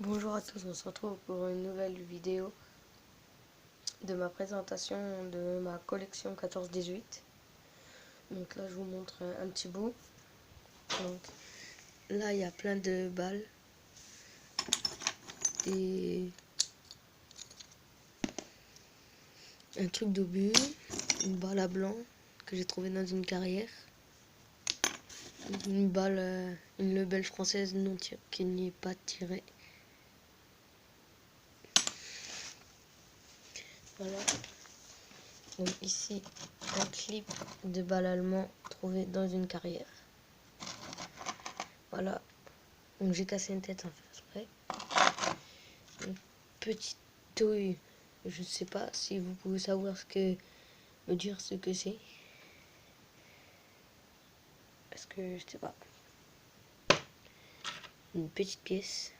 Bonjour à tous, on se retrouve pour une nouvelle vidéo de ma présentation de ma collection 14-18. Donc là je vous montre un petit bout. Donc là il y a plein de balles et un truc d'obus, une balle à blanc que j'ai trouvé dans une carrière, une balle, une lebelle française non tirée, qui n'y est pas tirée. Voilà. Donc ici un clip de balle allemand trouvé dans une carrière. Voilà. Donc j'ai cassé une tête sans faire exprès. Une petite touille. Je ne sais pas si vous pouvez savoir me dire ce que c'est. Parce que je sais pas. Une petite pièce.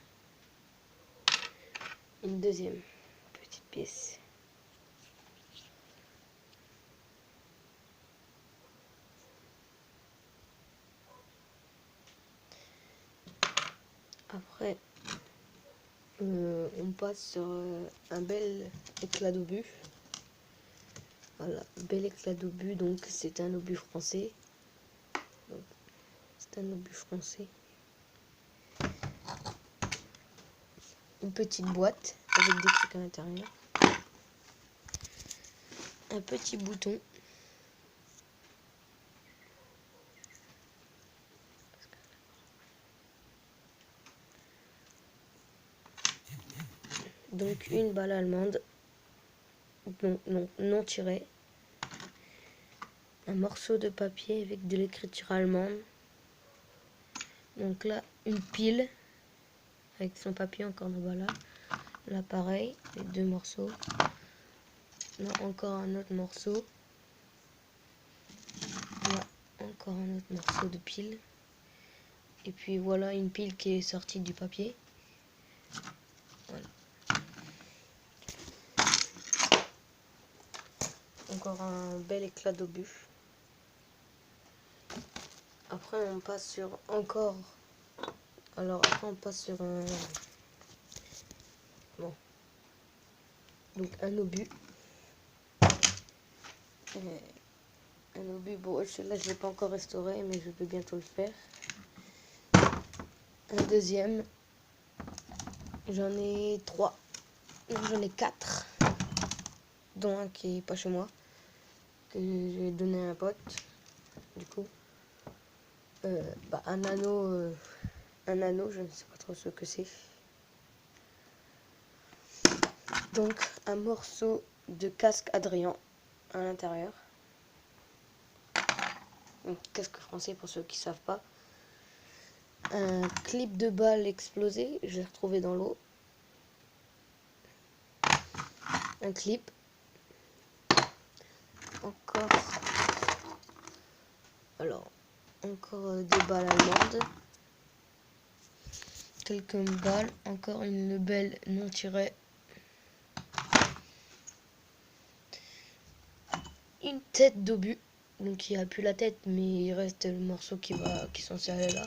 Une deuxième petite pièce. Après, on passe sur un bel éclat d'obus. Voilà, bel éclat d'obus, donc c'est un obus français. C'est un obus français. Une petite boîte avec des trucs à l'intérieur. Un petit bouton. Donc une balle allemande. Non tirée. Un morceau de papier avec de l'écriture allemande. Donc là, une pile avec son papier encore là. Là, pareil, les deux morceaux. Là, encore un autre morceau. Là, encore un autre morceau de pile. Et puis voilà une pile qui est sortie du papier. Voilà. Encore un bel éclat d'obus. Après, on passe sur encore. Alors, après, on passe sur un. Bon. Donc, un obus. Un obus, bon, celui-là, je ne l'ai pas encore restauré, mais je peux bientôt le faire. Un deuxième. J'en ai 3. J'en ai 4. Dont un qui est pas chez moi. Que j'ai donné à un pote. Du coup. Un anneau. Un anneau, je ne sais pas trop ce que c'est. Donc, un morceau de casque Adrien à l'intérieur. Donc, casque français pour ceux qui ne savent pas. Un clip de balle explosé, je l'ai retrouvé dans l'eau. Un clip. Encore. Alors, encore des balles allemandes. Quelques balles. Encore une lebelle non tirée. Une tête d'obus. Donc il n'y a plus la tête, mais il reste le morceau qui est censé aller là.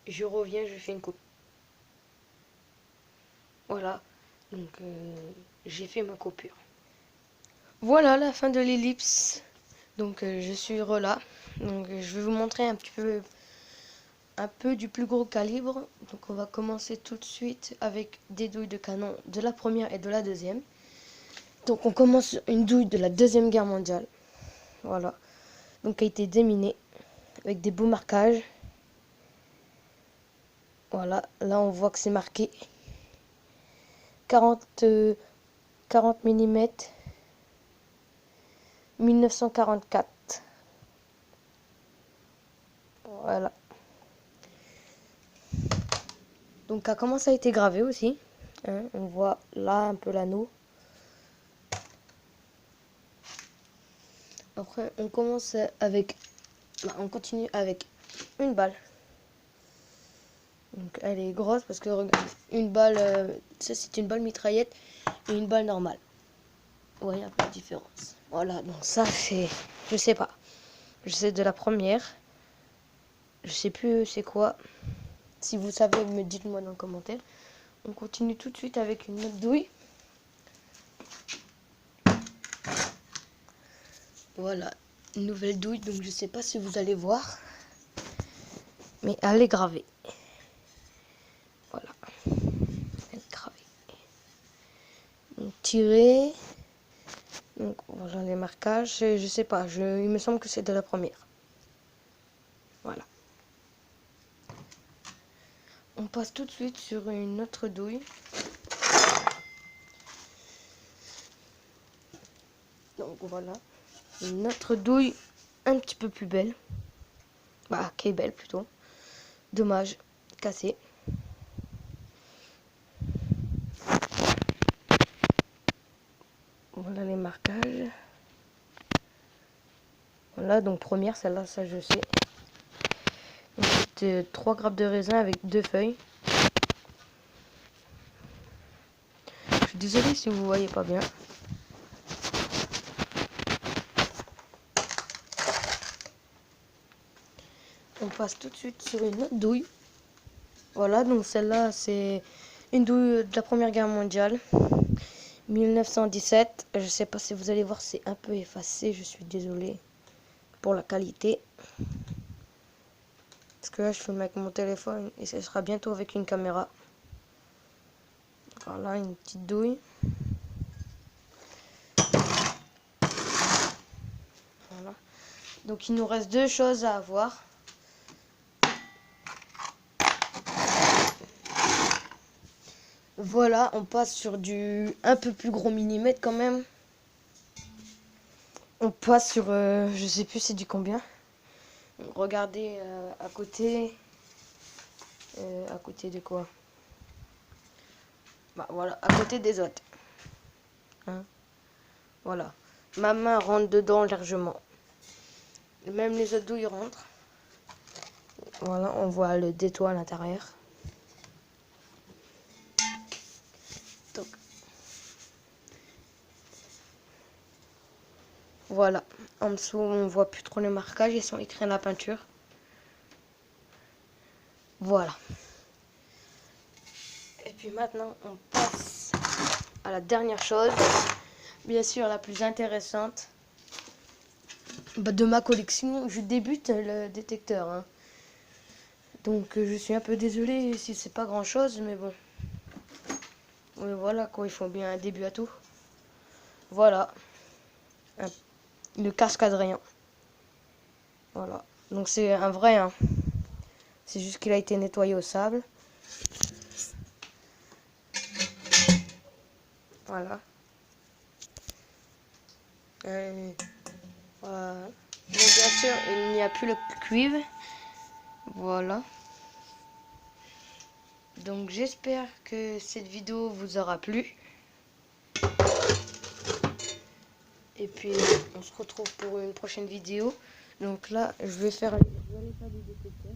Je reviens, je fais une coupe. Voilà, donc j'ai fait ma coupure. Voilà la fin de l'ellipse. Donc je suis là. Donc je vais vous montrer un peu du plus gros calibre. Donc on va commencer tout de suite avec des douilles de canon de la première et de la deuxième. Donc on commence une douille de la Deuxième Guerre mondiale. Voilà. Donc a été déminée avec des beaux marquages. Voilà, là on voit que c'est marqué 40 mm 1944. Voilà. Donc comment ça a été gravé aussi. Hein, on voit là un peu l'anneau. Après on commence avec... on continue avec une balle. Donc elle est grosse parce que regarde, une balle, ça c'est une balle mitraillette et une balle normale. Ouais, il y a pas de différence. Voilà, donc ça c'est... Je sais pas. Je sais de la première. Je sais plus c'est quoi. Si vous savez, me dites-moi dans le commentaire. On continue tout de suite avec une autre douille. Voilà, une nouvelle douille, donc je sais pas si vous allez voir. Mais elle est gravée. Voilà. Elle est gravée. Donc tirée. Donc voilà les marquages. Je sais pas, il me semble que c'est de la première. Voilà. On passe tout de suite sur une autre douille. Donc voilà. Une autre douille un petit peu plus belle. Bah, qui est belle plutôt. Dommage, cassée. Voilà les marquages. Voilà, donc première, celle-là, ça je sais. C'était 3 grappes de raisin avec 2 feuilles. Je suis désolé si vous voyez pas bien. On passe tout de suite sur une autre douille. Voilà, donc celle-là, c'est une douille de la Première Guerre mondiale. 1917. Je sais pas si vous allez voir, c'est un peu effacé. Je suis désolé pour la qualité. Parce que là, je filme avec mon téléphone et ce sera bientôt avec une caméra. Voilà, une petite douille. Voilà. Donc, il nous reste 2 choses à avoir. Voilà, on passe sur du un peu plus gros millimètre quand même. On passe sur, je sais plus c'est du combien. Regardez à côté. À côté de quoi? Bah voilà, à côté des autres. Hein, voilà. Ma main rentre dedans largement. Même les autres douilles rentrent. Voilà, on voit le détoit à l'intérieur. Donc, voilà. En dessous, on voit plus trop les marquages. Ils sont écrits à la peinture. Voilà. Et puis maintenant, on passe à la dernière chose. Bien sûr, la plus intéressante. Bah, de ma collection, je débute le détecteur. Hein. Donc, je suis un peu désolé si c'est pas grand chose, mais bon. Mais voilà, quoi, ils font bien un début à tout. Voilà. Le casque Adrien. Voilà. Donc, c'est un vrai. Hein. C'est juste qu'il a été nettoyé au sable. Voilà. Voilà. Donc, bien sûr, il n'y a plus le cuivre. Voilà. Donc, j'espère que cette vidéo vous aura plu. Et puis, on se retrouve pour une prochaine vidéo. Donc là, je vais faire du détecteur.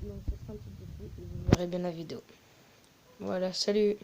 Donc, ça sera un petit peu plus et vous verrez bien la vidéo. Voilà, salut!